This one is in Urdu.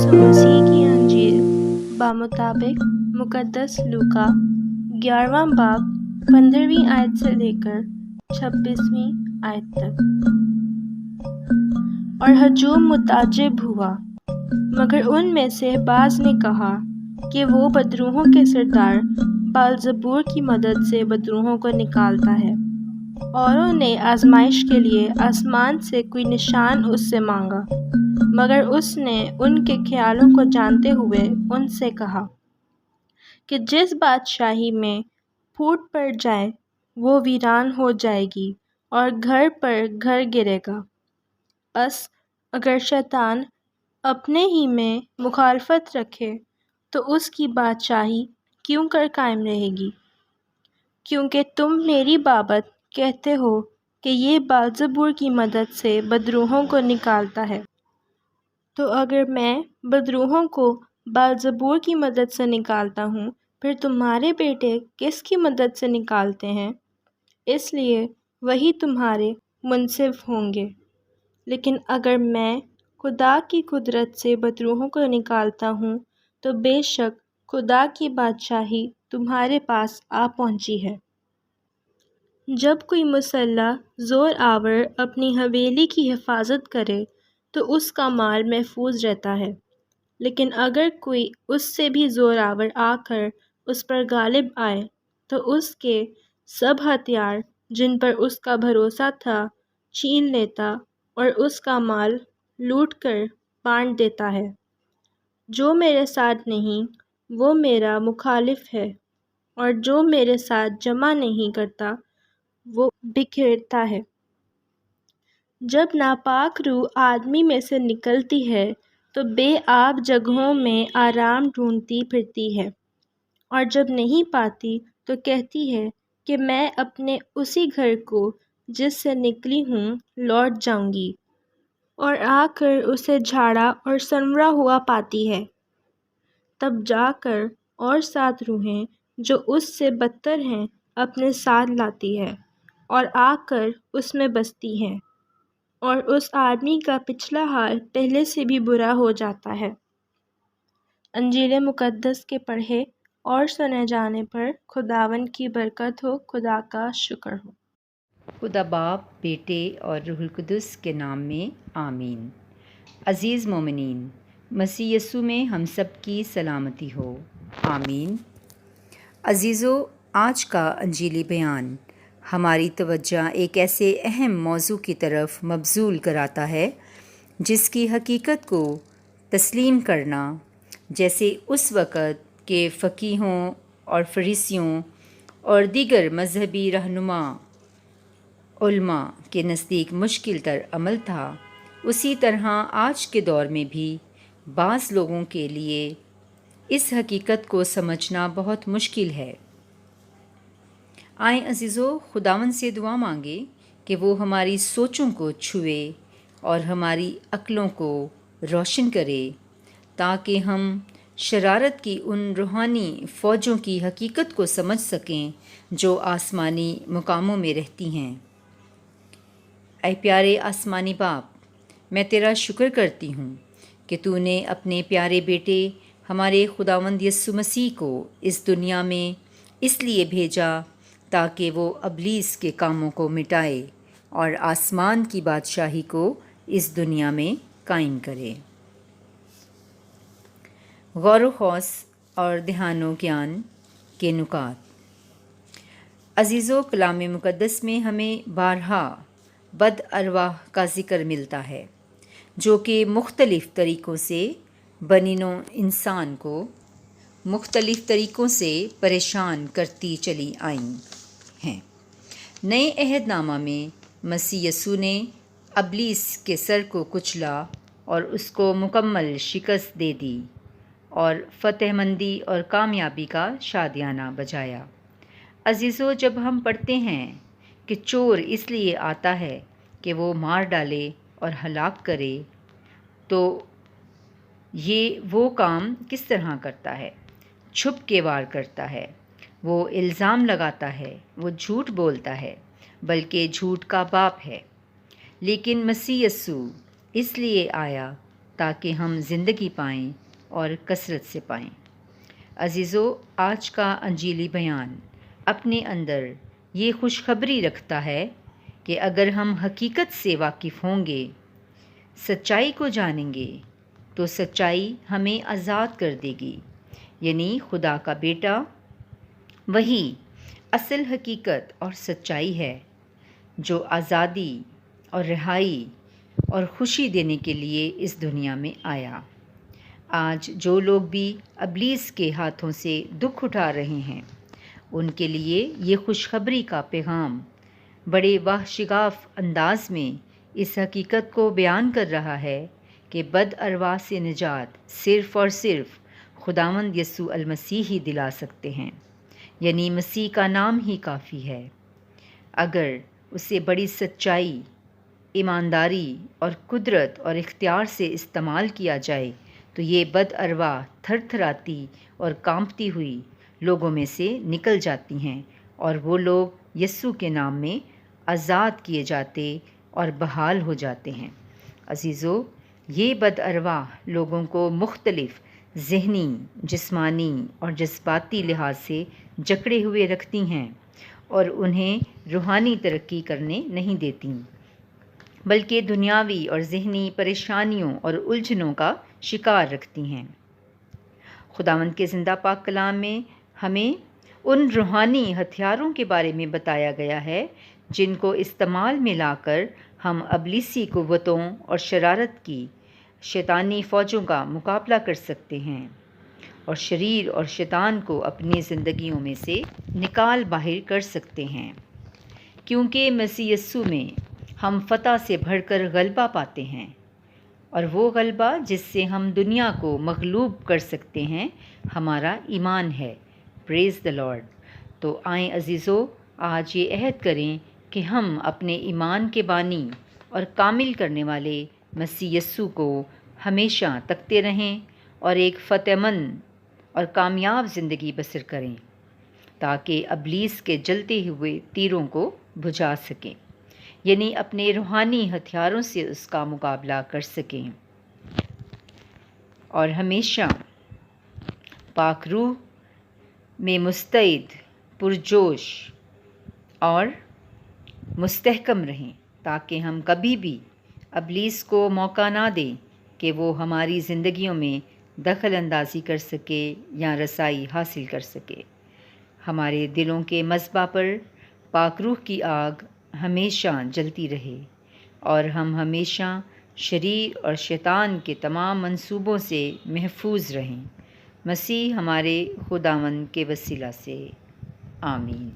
یسوع مسیح کی انجیل بمطابق مقدس لوکا 11واں باب 15ویں آیت سے لے کر 26ویں آیت تک۔ اور ہجوم متعجب ہوا، مگر ان میں سے بعض نے کہا کہ وہ بدروحوں کے سردار بلزبول کی مدد سے بدروحوں کو نکالتا ہے۔ اوروں نے آزمائش کے لیے آسمان سے کوئی نشان اس سے مانگا، مگر اس نے ان کے خیالوں کو جانتے ہوئے ان سے کہا کہ جس بادشاہی میں پھوٹ پڑ جائے وہ ویران ہو جائے گی اور گھر پر گھر گرے گا۔ بس اگر شیطان اپنے ہی میں مخالفت رکھے تو اس کی بادشاہی کیوں کر قائم رہے گی؟ کیونکہ تم میری بابت کہتے ہو کہ یہ بلزبول کی مدد سے بدروحوں کو نکالتا ہے۔ تو اگر میں بدروحوں کو بلزبول کی مدد سے نکالتا ہوں، پھر تمہارے بیٹے کس کی مدد سے نکالتے ہیں؟ اس لیے وہی تمہارے منصف ہوں گے۔ لیکن اگر میں خدا کی قدرت سے بدروحوں کو نکالتا ہوں تو بے شک خدا کی بادشاہی تمہارے پاس آ پہنچی ہے۔ جب کوئی مسلح زور آور اپنی حویلی کی حفاظت کرے تو اس کا مال محفوظ رہتا ہے، لیکن اگر کوئی اس سے بھی زور آور آ کر اس پر غالب آئے تو اس کے سب ہتھیار جن پر اس کا بھروسہ تھا چھین لیتا اور اس کا مال لوٹ کر بانٹ دیتا ہے۔ جو میرے ساتھ نہیں وہ میرا مخالف ہے، اور جو میرے ساتھ جمع نہیں کرتا وہ بکھیرتا ہے۔ جب ناپاک روح آدمی میں سے نکلتی ہے تو بے آب جگہوں میں آرام ڈھونڈتی پھرتی ہے، اور جب نہیں پاتی تو کہتی ہے کہ میں اپنے اسی گھر کو جس سے نکلی ہوں لوٹ جاؤں گی، اور آ کر اسے جھاڑا اور سنورا ہوا پاتی ہے۔ تب جا کر اور 7 روحیں جو اس سے بدتر ہیں اپنے ساتھ لاتی ہے اور آ کر اس میں بستی ہیں، اور اس آدمی کا پچھلا حال پہلے سے بھی برا ہو جاتا ہے۔ انجیل مقدس کے پڑھے اور سنے جانے پر خداوند کی برکت ہو۔ خدا کا شکر ہو۔ خدا باپ، بیٹے اور روح القدس کے نام میں آمین۔ عزیز مومنین، مسیح یسوع میں ہم سب کی سلامتی ہو، آمین۔ عزیزو، آج کا انجیلی بیان ہماری توجہ ایک ایسے اہم موضوع کی طرف مبذول کراتا ہے جس کی حقیقت کو تسلیم کرنا جیسے اس وقت کے فقیہوں اور فریسیوں اور دیگر مذہبی رہنما علماء کے نزدیک مشکل تر عمل تھا، اسی طرح آج کے دور میں بھی بعض لوگوں کے لیے اس حقیقت کو سمجھنا بہت مشکل ہے۔ آئیں عزیزو، خداوند سے دعا مانگے کہ وہ ہماری سوچوں کو چھوئے اور ہماری عقلوں کو روشن کرے، تاکہ ہم شرارت کی ان روحانی فوجوں کی حقیقت کو سمجھ سکیں جو آسمانی مقاموں میں رہتی ہیں۔ اے پیارے آسمانی باپ، میں تیرا شکر کرتی ہوں کہ تو نے اپنے پیارے بیٹے ہمارے خداوند یسوع مسیح کو اس دنیا میں اس لیے بھیجا تاکہ وہ ابلیس کے کاموں کو مٹائے اور آسمان کی بادشاہی کو اس دنیا میں قائم کرے۔ غور و خوض اور دھیان و گیان کے نکات۔ عزیزو، کلام مقدس میں ہمیں بارہا بد ارواح کا ذکر ملتا ہے جو کہ مختلف طریقوں سے بنی نوع انسان کو مختلف طریقوں سے پریشان کرتی چلی آئیں ہیں۔ نئے عہد نامہ میں مسیح یسوع نے ابلیس کے سر کو کچلا اور اس کو مکمل شکست دے دی اور فتح مندی اور کامیابی کا شادیانہ بجایا۔ عزیزو، جب ہم پڑھتے ہیں کہ چور اس لیے آتا ہے کہ وہ مار ڈالے اور ہلاک کرے، تو یہ وہ کام کس طرح کرتا ہے؟ چھپ کے وار کرتا ہے، وہ الزام لگاتا ہے، وہ جھوٹ بولتا ہے، بلکہ جھوٹ کا باپ ہے۔ لیکن مسیح یسوع اس لیے آیا تاکہ ہم زندگی پائیں اور کثرت سے پائیں۔ عزیزو، آج کا انجیلی بیان اپنے اندر یہ خوشخبری رکھتا ہے کہ اگر ہم حقیقت سے واقف ہوں گے، سچائی کو جانیں گے، تو سچائی ہمیں آزاد کر دے گی، یعنی خدا کا بیٹا وہی اصل حقیقت اور سچائی ہے جو آزادی اور رہائی اور خوشی دینے کے لیے اس دنیا میں آیا۔ آج جو لوگ بھی ابلیس کے ہاتھوں سے دکھ اٹھا رہے ہیں، ان کے لیے یہ خوشخبری کا پیغام بڑے وحشگاف انداز میں اس حقیقت کو بیان کر رہا ہے کہ بد ارواح سے نجات صرف اور صرف خداوند یسوع المسیح ہی دلا سکتے ہیں، یعنی مسیح کا نام ہی کافی ہے۔ اگر اسے بڑی سچائی، ایمانداری اور قدرت اور اختیار سے استعمال کیا جائے تو یہ بد ارواح تھر تھراتی اور کانپتی ہوئی لوگوں میں سے نکل جاتی ہیں، اور وہ لوگ یسوع کے نام میں آزاد کیے جاتے اور بحال ہو جاتے ہیں۔ عزیزو، یہ بد ارواح لوگوں کو مختلف ذہنی، جسمانی اور جذباتی لحاظ سے جکڑے ہوئے رکھتی ہیں اور انہیں روحانی ترقی کرنے نہیں دیتی، بلکہ دنیاوی اور ذہنی پریشانیوں اور الجھنوں کا شکار رکھتی ہیں۔ خداوند کے زندہ پاک کلام میں ہمیں ان روحانی ہتھیاروں کے بارے میں بتایا گیا ہے جن کو استعمال میں لا کر ہم ابلیسی قوتوں اور شرارت کی شیطانی فوجوں کا مقابلہ کر سکتے ہیں اور شریر اور شیطان کو اپنی زندگیوں میں سے نکال باہر کر سکتے ہیں، کیونکہ مسیح یسوع میں ہم فتح سے بڑھ کر غلبہ پاتے ہیں، اور وہ غلبہ جس سے ہم دنیا کو مغلوب کر سکتے ہیں ہمارا ایمان ہے۔ پریز دی لارڈ۔ تو آئیں عزیزو، آج یہ عہد کریں کہ ہم اپنے ایمان کے بانی اور کامل کرنے والے مسیح یسوع کو ہمیشہ تکتے رہیں اور ایک فتح مند اور کامیاب زندگی بسر کریں، تاکہ ابلیس کے جلتے ہوئے تیروں کو بجھا سکیں، یعنی اپنے روحانی ہتھیاروں سے اس کا مقابلہ کر سکیں، اور ہمیشہ پاک روح میں مستعد، پرجوش اور مستحکم رہیں، تاکہ ہم کبھی بھی ابلیس کو موقع نہ دیں کہ وہ ہماری زندگیوں میں دخل اندازی کر سکے یا رسائی حاصل کر سکے۔ ہمارے دلوں کے مذبح پر پاک روح کی آگ ہمیشہ جلتی رہے، اور ہم ہمیشہ شریر اور شیطان کے تمام منصوبوں سے محفوظ رہیں۔ مسیح ہمارے خداوند کے وسیلہ سے، آمین۔